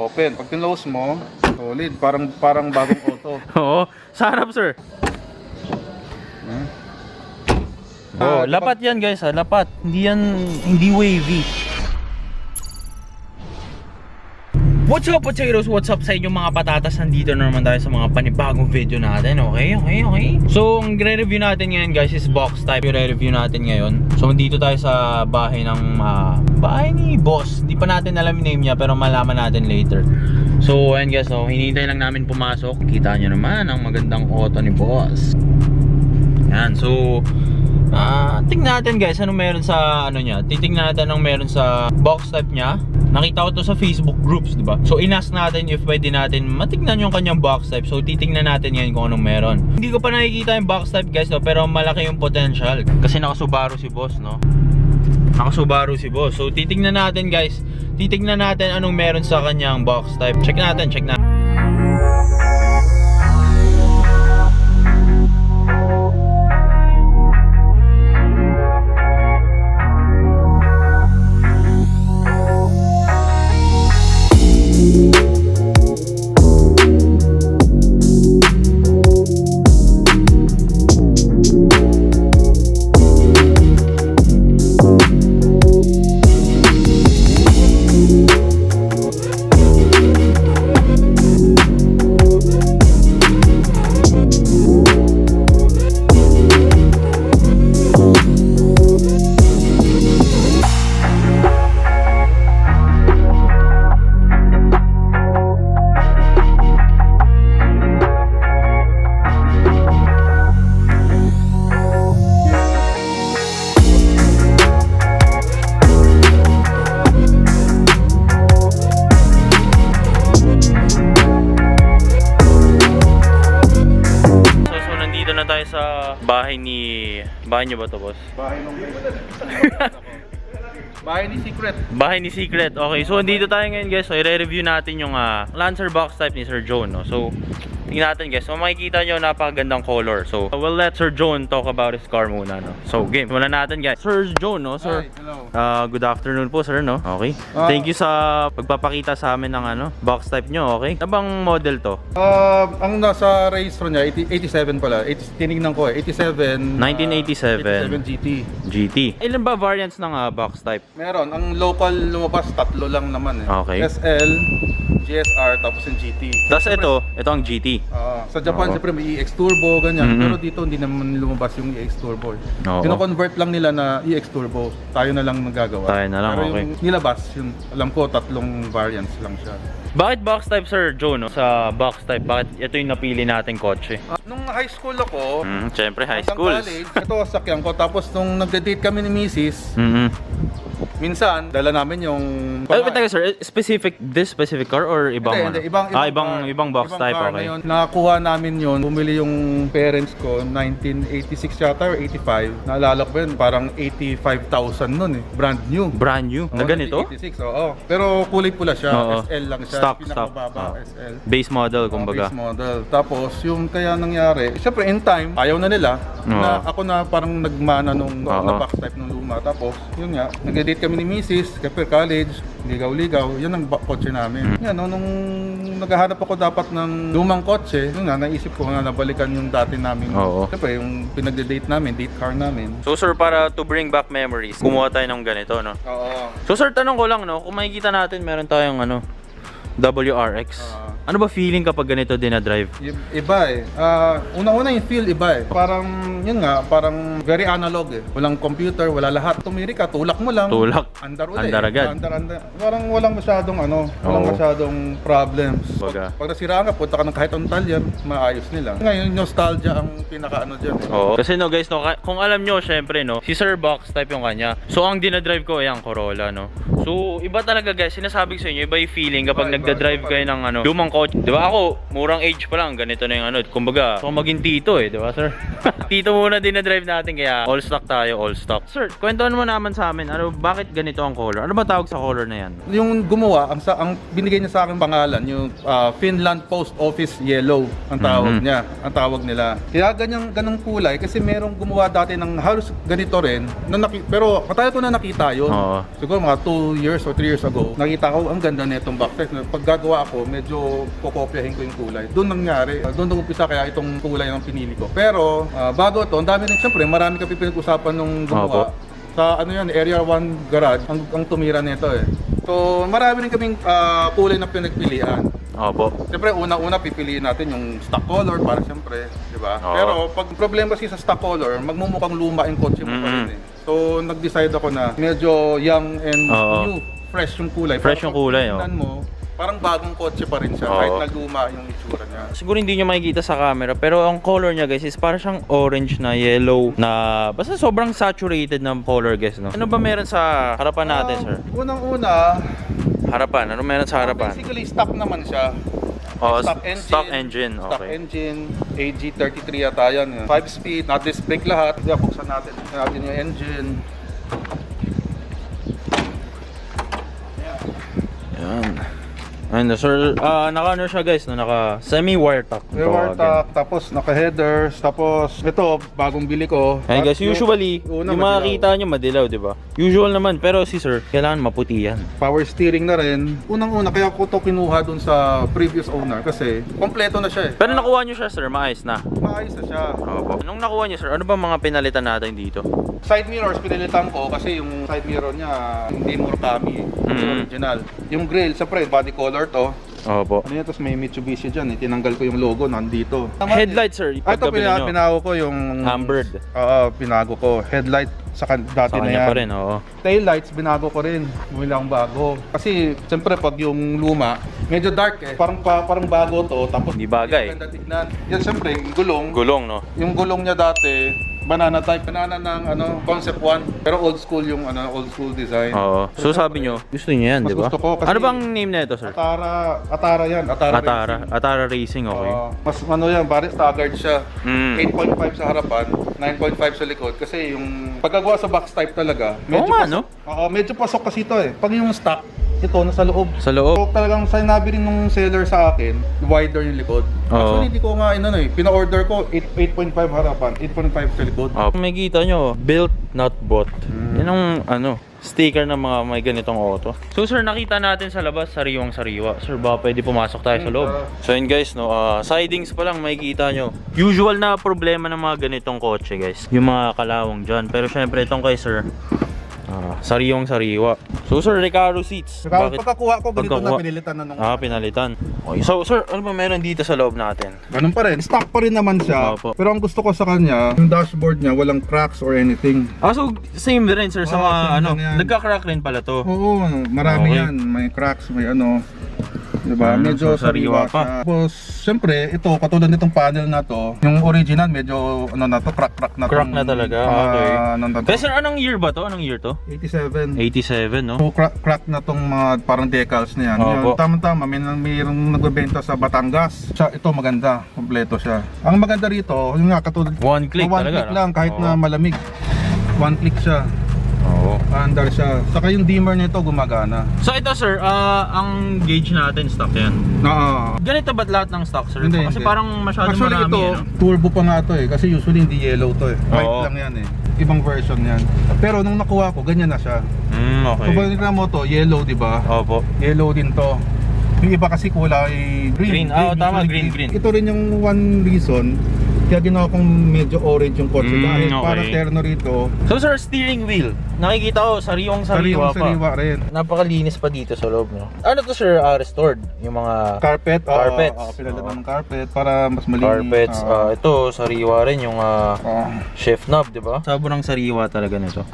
open. Pag kinlose mo, solid. Parang bagong auto. Oo. Sa harap, sir. Oh, lapat yan guys ha, lapat. Hindi wavy. What's up potatoes? What's up sa inyo mga patatas? Nandito na naman tayo sa mga panibagong video natin. Okay. So, ang re-review natin ngayon guys is box type. Yung re-review natin ngayon. So, nandito tayo sa bahay ng bahay ni boss. Di pa natin alam yung name niya pero malaman natin later. So, ayan guys, so hinihintay lang namin pumasok. Kita nyo naman ang magandang auto ni boss. Yan, so tingnan natin guys anong meron sa niya. Titingnan natin anong meron sa box type niya. Nakita ko to sa Facebook groups, di ba? So inask natin if pwede natin matignan yung kanyang box type. So titingnan natin ngayon kung anong meron. Hindi ko pa nakikita yung box type guys, no? Pero malaki yung potential. Kasi naka-Subaru si boss, no? Naka-Subaru si boss. So titingnan natin guys. Titingnan natin anong meron sa kanyang box type. Check natin. Bahay niyo ba to, boss? Bahay ng Bahay ni Secret. Bahay ni Secret. Okay, so dito tayo ngayon guys. So i-review natin yung Lancer box type ni Sir John, no? So tingnan natin guys. So makikita nyo napakagandang color. So we'll let Sir John talk about his car muna, no? So game, wala natin guys. Sir John, no? Sir. Hi, hello. Good afternoon po, sir, no? Okay. Thank you sa pagpapakita sa amin ng box type nyo, okay? Ano bang model to? Ang nasa registro niya 87 pala. Tinignan ko 87 1987 GT. Ilan ba variants ng box type? Meron, ang local lumabas tatlo lang naman eh. Okay. SL, GSR, tapos yung GT. Tapos ito ang GT. Sa Japan, siyempre may EX Turbo, ganyan. Pero dito hindi naman lumabas yung EX Turbo. Kino-convert lang nila na EX Turbo. Tayo na lang nagagawa. Tayo na lang, pero okay. yung nilabas, yung alam ko tatlong variants lang siya. Bakit box type, Sir Joe, no? Sa box type, bakit ito yung napili nating kotse? Nung high school ako, Siyempre, high hanggang school. college, ito sakyan ko. Tapos nung nagde-date kami ni Mrs., minsan, dala namin yung... Sir, this specific car or ibang Hindi, ibang box ibang type, car okay. na yun. Nakakuha namin yun, bumili yung parents ko, 1986 yata or 85. Naalala ko yun, parang 85,000 nun eh. Brand new. Brand new? Na ganito? 1986, oo. Pero kulay pula siya, SL lang siya. Stock. Pinakababa, SL. Base model, kumbaga. Base model. Tapos, yung kaya nangyari, syempre in time, ayaw na nila. Na ako na parang nagmana nung na box type ng luma. Tapos, yun nga, nag-date kami ni Mrs. Kapag college, ligaw-ligaw, yun ang kotse namin. Yan, nung naghahanap ako dapat ng lumang kotse, yun nga, naisip ko nga nabalikan yung dati namin. Siyempre, yung pinagde-date namin, date car namin. So sir, para to bring back memories, kumuha tayo ng ganito, no? Oo. So sir, tanong ko lang, no? Kung makikita natin, meron tayong WRX. Ano ba feeling kapag ganito din na drive? Iba eh. Una-una yung feel iba eh. Parang, yun nga, parang very analog eh. Walang computer, wala lahat. Tumiri ka, tulak mo lang. Tulak. Andar ulit. Andar agad. Andar. Parang walang masyadong walang masyadong problems. Pag nasiraan ka, punta ka ng kahit ang talyer, maayos nila. Ngayon, nostalgia ang pinaka-ano dyan eh. Oo. Kasi no guys, no, kung alam nyo, syempre, no, si Sir Box type yung kanya. So, ang dinadrive ko, ayan, Corolla, no. So, iba talaga guys, sinasabi ko sa inyo, iba yung feeling kapag nagdadrive kayo ng lumang kotse. Di ba ako, murang age pa lang, ganito na yung ano. Kumbaga, so maging tito di ba sir? Tito muna din na drive natin, kaya all stock tayo, all stock. Sir, kwentuhan mo naman sa amin, ano, bakit ganito ang color? Ano ba tawag sa color na yan? Yung gumawa, ang binigay niya sa akin pangalan, yung Finland Post Office Yellow ang tawag niya, ang tawag nila. Kaya ganong kulay kasi merong gumawa dati ng halos ganito rin, pero matagal ko na nakita yun. Siguro mga 2 years or 3 years ago, nakita ko ang ganda nitong backlight. Pag gagawa ako, medyo kokopyahin ko yung kulay. Doon nangyari, doon nag-umpisa kaya itong kulay ng pinili ko. Pero bago ito, ang dami rin, siyempre marami kami pinag-usapan nung gumawa. Sa ano yan, Area 1 Garage, ang tumira nito eh. So marami rin kaming kulay na pinagpilian. Opo. Siyempre, una-una pipiliin natin yung stock color para siyempre, di ba? Pero pag problema kasi sa stock color, magmumukhang luma yung kotse mo pa rin eh. So, nag-decide ako na medyo young and new, fresh yung kulay. Fresh yung kulay, mo, parang bagong kotse pa rin siya, kahit naguma yung itsura niya. Siguro hindi nyo makikita sa camera, pero ang color niya guys is parang siyang orange na yellow na basta sobrang saturated ng color guys, no? Ano ba meron sa harapan natin, sir? Unang-una, harapan, ano meron sa harapan? basically stock naman siya. Stock engine, okay. Stock engine, AG33 yata yan. 5-speed, not this big lahat. Kaya buksan natin yung engine. Yan. Ayun, sir, naka-ano siya guys, no? Naka semi-wire tuck. Wire tuck, tapos naka-headers, tapos ito, bagong bili ko. Ayun guys, usually, yung makikita nyo madilaw, di ba? Usual naman, pero si sir, kailangan maputi yan. Power steering na rin. Unang-una, kaya ko to kinuha dun sa previous owner kasi kompleto na siya eh. Pero nakuha nyo siya, sir, maayos na. Maayos na siya. Opo. Nung nakuha nyo, sir, ano ba mga pinalitan natin dito? Side mirrors, pinilitan ko kasi yung side mirror niya hindi Murakami, original. Yung grill, siyempre, body color to. Opo. Ano yan, tapos may Mitsubishi dyan eh. Tinanggal ko yung logo, nandito. Headlight, sir, Ito, pinago ko yung Humbered. Pinago ko. Headlight dati sa na kanya yan. pa rin, oo. Tail lights, binago ko rin. Bumili akong bago. Kasi, siyempre, pag yung luma, medyo dark eh. Parang bago to, tapos Hindi bagay. maganda tignan. Yan, siyempre, yung gulong. Gulong, no? Yung gulong niya dati, banana type. Banana ng Concept 1. Pero old school yung old school design. Oo. So sabi nyo, gusto niyo yan, Mas di ba? gusto ko kasi- Ano bang name na ito, sir? Atara yan. Atara Racing, okay. Mas yan, pare staggered siya. Mm. 8.5 sa harapan, 9.5 sa likod. Kasi yung pagkagawa sa box type talaga, Oo nga, pasok. no? Oo, medyo pasok kasi ito eh. Pag yung stock, ito nasa loob. Sa loob. So talagang sinabi rin nung seller sa akin, wider yung likod. Oo. Actually, hindi ko nga pina-order ko 8.5 harapan, 8.5 sa likod. May kita nyo, built not bought. Yan ang sticker ng mga may ganitong auto. So sir, nakita natin sa labas, sariwang-sariwa. Sir, baka pwede pumasok tayo sa loob. So yun guys, no, sidings pa lang makikita nyo. Usual na problema ng mga ganitong kotse guys, yung mga kalawang dyan. Pero syempre itong kay sir, sariwang-sariwa. So sir, Recaro seats. Pagkakuha ko, ganito na Pagkakuha. pinilitan na nung... Pinalitan. Okay. So sir, ano ba meron dito sa loob natin? Ganun pa rin. Stock pa rin naman siya. Opo. Pero ang gusto ko sa kanya, yung dashboard niya, walang cracks or anything. So same rin sir sa mga same lang yan. nagka-crack rin pala to. Oo, marami Okay. yan. May cracks, may diba? Medyo so sariwa pa. siya. Tapos, syempre, ito, katulad nitong panel na to, yung original, medyo, crack na. Crack na talaga, okay. Na to. Pero sir, anong year ba to? Anong year to? 87. 87, no? So, crack na tong mga parang decals na yan. Opo. Yung tama-tama, mayroong nagbebenta sa Batangas. Ito maganda, kompleto siya. Ang maganda rito, yung nga katulad, One click one talaga, click no? lang, kahit Oo. na malamig. One click siya. Oo. Andar siya. Saka yung dimmer nito gumagana. So ito sir, ang gauge natin stock yan. Ganito ba't lahat ng stock sir? Hindi, Kasi hindi. parang masyadong Actually marami, ito, no? turbo pa nga to eh. Kasi usually hindi yellow to eh. White Oo. lang yan eh. Ibang version yan. Pero nung nakuha ko, ganyan na siya. Okay. So pag mo to, yellow di ba? Opo. Yellow din to. Yung iba kasi kulay green. Green. Tama, usually green. Ito rin yung one reason kaya ginawa kong medyo orange yung kotse dahil okay. para terno rito. So sir, steering wheel. Nakikita ko, sariwang-sariwa pa. Sariwa rin. Napakalinis pa dito sa loob, no? Ano to sir, restored? Yung mga Carpet. Carpets. Pinalitan ng carpet para mas malinis. carpets. Ito, sariwa rin yung Oo. shift knob, di ba? Sobrang sariwa talaga nito.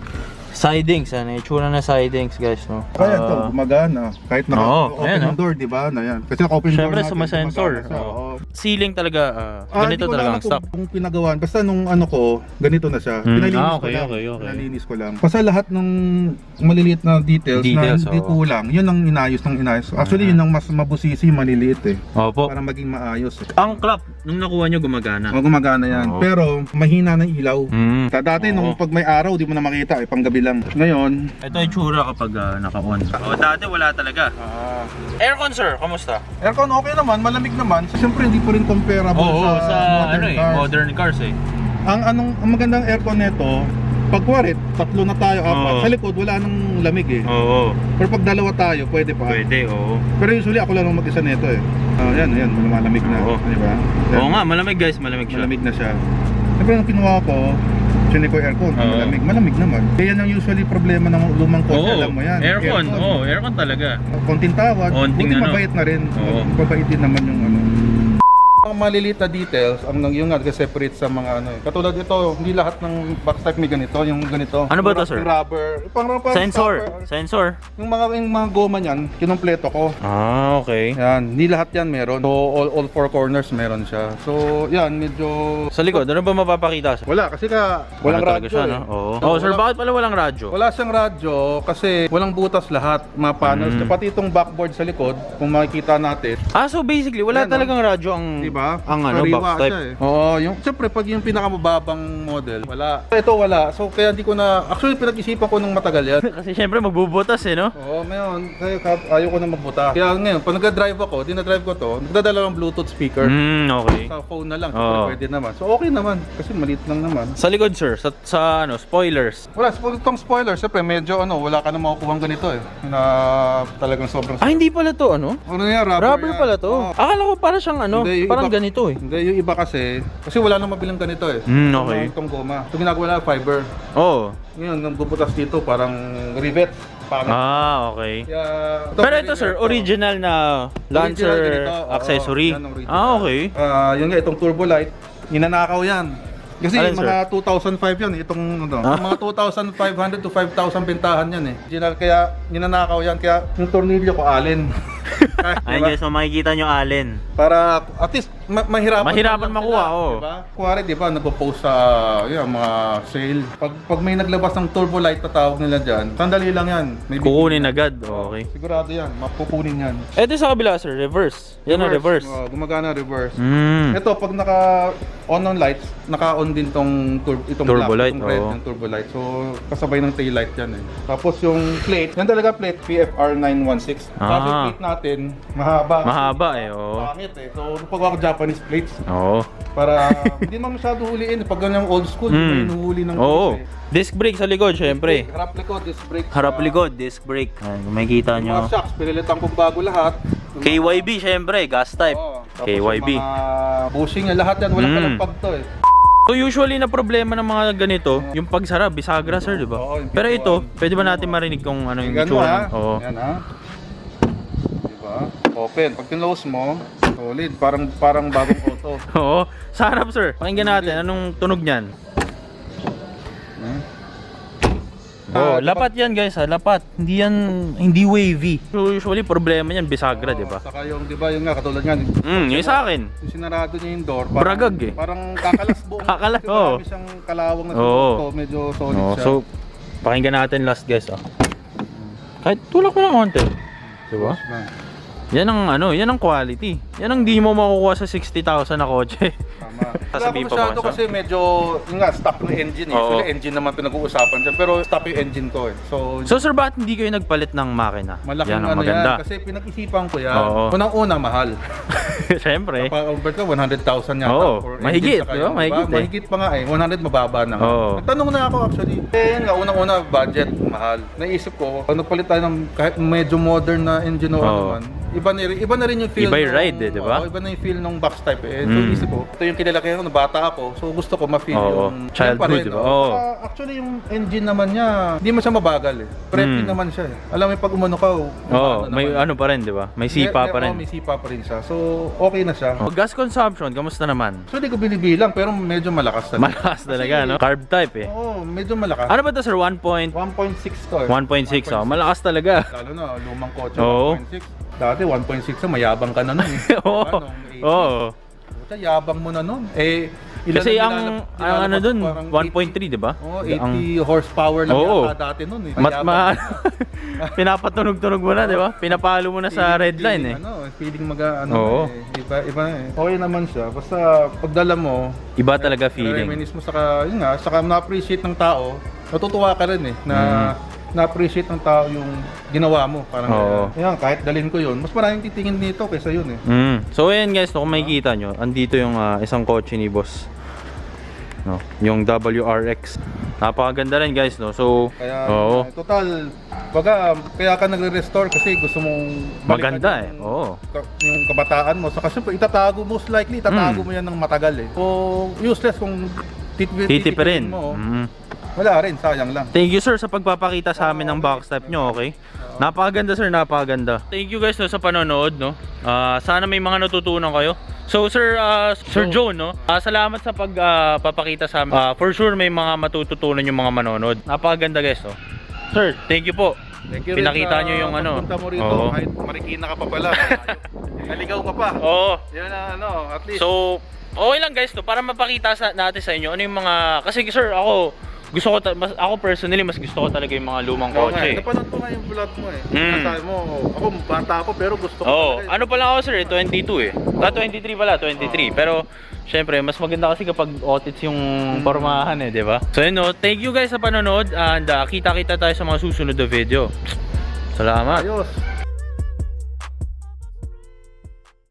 Sidings, ano, itsura na sidings guys, no? Kaya ito, gumagana. Kahit Oo, naka-open ayan, yung door, di ba? Na yan. Kasi naka-open door Syempre, natin, sumasensor. gumagana siya, Oo. oo. Ceiling talaga, ganito Hindi ko talaga alam ang stock. kung pinagawan. Basta nung ano ko, ganito na siya. Pinalinis ko okay, lang. okay. Pinalinis ko lang. Basta lahat ng maliliit na details na hindi oo. kulang, yun ang inayos ng inayos. Actually, yun ang mas mabusisi, maliliit eh. Opo. Para maging maayos eh. Ang clock, nung nakuha nyo, gumagana. O, gumagana yan. Oo. Pero, mahina ng ilaw. Dati, Oo. nung pag may araw, di mo na makita eh, panggabi lang. Ngayon, Ito yung tsura kapag naka-on. Dati wala talaga. Aircon sir, kamusta? aircon okay naman, malamig naman. Siyempre, hindi pa rin comparable sa modern cars. modern cars eh. Ang magandang aircon nito, pag kuwarit, tatlo na tayo, apat. Oo. Sa likod, wala nang lamig eh. Oo. Pero pag dalawa tayo, pwede pa. Pwede, oo. Pero usually ako lang ang mag-isa nito eh. Yan, malamig na. Oo. Di ba? Yan, Oo nga, malamig guys, malamig siya. malamig na siya. Siyempre, nung kinuha ko, chinik ko aircon, Oo. malamig naman. Kaya yan ang usually problema ng lumang kotse, Oo, alam mo yan. aircon, aircon talaga. Konting tawad, Konting buti ano. mabait na rin. Oo. Mabait din naman yung ano. Ang maliliit na details, ang yung nag-separate sa mga ano eh. Katulad ito, hindi lahat ng box type may ganito, yung ganito. Ano ba to, sir? Yung rubber. Pang Sensor, stopper. sensor. Yung mga goma niyan, kinumpleto ko. Ah, okay. Yan, hindi lahat yan meron. So, all four corners meron siya. So, yan, medyo... Sa likod, ano ba mapapakita sir? Wala, kasi ka, walang Ano talaga radyo siya, eh. no? Oo. Oh, sir, bakit pala walang radyo? Wala siyang radyo kasi walang butas lahat, mga panels. Pati itong backboard sa likod, kung makikita natin. Ah, so basically, wala Yan, talagang radyo ang... Diba? Ang ano, Sariwa box type. siya eh. Oo, yung siyempre pag yung pinakamababang model, wala. Ito wala. So kaya di ko na actually pinag-isipan ko nung matagal yan. Kasi syempre magbubutas eh, no? Oo, ngayon, kaya ayaw ko na magbuta. Kaya ngayon, pag nag-drive ako, dinadrive ko to, nagdadala ng Bluetooth speaker. Okay. Sa phone na lang, Oo. pwede naman. So okay naman, kasi maliit lang naman. Sa likod sir, sa ano, spoilers. Wala, itong spoiler, siyempre medyo wala ka na makukuha ganito eh. Na talagang sobrang... Ah, hindi pala to, ano? Ano yan, rubber Rubber yan. pala to. Oo. Akala ko para siyang ano, Hindi, yung parang iba- ganito eh. Hindi, yung iba kasi wala nang mabilang ganito eh. Okay. Itong goma. Ito ginagawa na fiber. Oo. Ngayon, nang bubutas dito, parang rivet. Parang, Okay. kaya, Pero ito sir, original na Lancer Original ganito, oo. accessory. Yan ang original. Okay. Yun nga, itong turbo light, ninanakaw yan. Kasi Alin, mga 2005 yan, itong mga 2,500 to 5,000 bentahan yan eh. Original, kaya ninanakaw yan, kaya yung tornilyo ko alin. Ayun guys, so makikita nyo allen. Para at least mahirapan Mahirapan lang makuha, sila, oo. diba? Kuwari, di ba, nagpo-post sa mga sale. Pag may naglabas ng turbo light na tawag nila dyan, sandali lang yan. May Kukunin agad. Okay. sigurado yan, mapupunin yan. Ito sa kabila sir, reverse. Yan ang reverse. Gumagana reverse. Mm. Ito, pag naka-on lights, naka-on din itong Turbo black, light, itong red oo. ng turbo light. So, kasabay ng tail light yan eh. Tapos yung plate, yan talaga plate, PFR 916. Kasi yung plate natin, mahaba. Mahaba eh, oo. Pangit eh. So, pagawa ko Japanese plates. Oo. Para hindi naman masyado huliin. Pag ganyan old school, hindi mo hinuhuli ng Oo. plates eh. Disc brake sa likod, syempre. Harap likod, disc brake. Harap likod, disc brake. Ayan, kung makikita Mga nyo. shocks, pinilitan kong bago lahat. KYB, syempre, gas type. Oo. Tapos KYB. yung mga bushing niya, lahat yan. Walang kalampag to eh. So usually na problema ng mga ganito, yung pagsara, bisagra sir, di ba? Oo, yung Pero ito, pintuan. pwede ba natin marinig kung ano yung Ganun itsura? ha. Oo. Yan ha. Diba? Open. Pag kinlose mo, solid. Parang bagong auto. Oo. Sa harap sir, pakinggan natin, anong tunog niyan? Oh, lapat yan guys ha, lapat. Hindi wavy. So usually problema niyan bisagra, di ba? Saka yung, di ba, yung nga, katulad nga, Yung sa akin. yung sinarado niya yung door, Bragag eh. Parang kakalas buong. Kakalas, kasi oo. marami siyang kalawang na Oo. so, medyo solid Oh, siya. so pakinggan natin last guys ah. Kahit tulak mo lang konti. Di ba? Yan ang quality. Yan ang di mo makukuha sa 60,000 na kotse. Tama. Sasabihin pa masyado ba, sir? kasi medyo, yung nga, stock ng engine eh. Oo. Actually, engine naman pinag-uusapan dyan. Pero stock yung engine ko eh. So sir, bakit hindi kayo nagpalit ng makina? malaking Yan ang ano maganda. yan. Kasi pinag-isipan ko yan. Oo. Unang-una, mahal. Siyempre. Pa-convert ka, 100,000 yata. Oo. for engine Mahigit, saka di ba? yung- Mahigit eh. Mahigit pa nga eh. 100 mababa na nga. Oo. Nagtanong na ako actually. Yun nga, unang-una, budget, mahal. Naisip ko, pag nagpalit tayo ng kahit medyo modern na engine o ano Oo. man, iba na rin yung feel. Iba yung ride eh, di ba? Oo, iba na yung feel ng box type eh. So isip ko, ito yung kinalaki ako, bata ako. So gusto ko ma-feel Oo. yung Childhood, yan pa rin, di ba? no? Oo. Actually, yung engine naman niya, hindi man siya mabagal eh. Preppy naman siya eh. Alam mo, pag umano ka, May ano pa rin, di ba? May sipa pa rin. May sipa pa rin siya. So, okay na siya. Gas consumption, kamusta naman? So, hindi ko binibilang, pero medyo malakas talaga. Malakas talaga, no? Carb type eh. Oo, medyo malakas. Ano ba to sir? 1.6 1.6 to eh. oh. Malakas talaga. Lalo na, lumang kotse, Oo. 1.6. Dati, 1.6 na, mayabang ka na nun eh. Oo. Ano, Oo. Puta, yabang mo na nun. Eh, ilan Kasi ang ano dun, parang 1.3 di ba? Oo, 80 horsepower lang Oo. yata dati nun eh. Mat pinapatunog-tunog mo na, di ba? Pinapalo mo na sa red line eh. Ano, feeling Oo. iba na eh. Okay naman siya. Basta pagdala mo, Iba talaga feeling. reminisce mo saka, yun nga, saka na-appreciate ng tao. Natutuwa ka rin eh, na na-appreciate ng tao yung ginawa mo. Parang, Oo. yan, kahit dalhin ko yun, mas maraming titingin dito kaysa yun eh. So ayan guys, no, kung makikita nyo, andito yung isang kotse ni boss. No, yung WRX. Napakaganda rin guys, no. So, Kaya, oo. total, kaya ka nagre-restore kasi gusto mong balikan Maganda eh. Oo. yung kabataan mo. Saka syempre, itatago, most likely, itatago mo yan ng matagal eh. So, useless kung Titipirin. mo. Wala rin, sayang lang. Thank you sir sa pagpapakita sa amin ng box type nyo, okay? Napakaganda sir, napakaganda. Thank you guys no, sa panonood, no. Sana may mga natutunan kayo. So sir, Sir Joe, no. Salamat sa pagpapakita sa amin. For sure may mga matututunan yung mga manonood. Napakaganda guys, no. Sir, thank you po. Thank you rin Pinakita sa nyo yung ano. pagpunta mo rito, Oo. kahit marikina ka pa pala. Naligaw ka pa. Oo. Yan na, ano, at least. So, okay lang guys, no, para mapakita natin sa inyo ano yung mga, kasi sir, ako personally mas gusto ko talaga yung mga lumang Oo nga, kotse. napanood ko nga yung vlog mo eh. Mm. Sabi mo, ako bata ako pero gusto ko Oo, talaga. ano pa lang ako sir, 22 eh. 23 pala, 23. Pero syempre, mas maganda kasi kapag otits yung pormahan eh, di ba? So yun no, thank you guys sa panonood and kita-kita tayo sa mga susunod na video. Salamat. Ayos.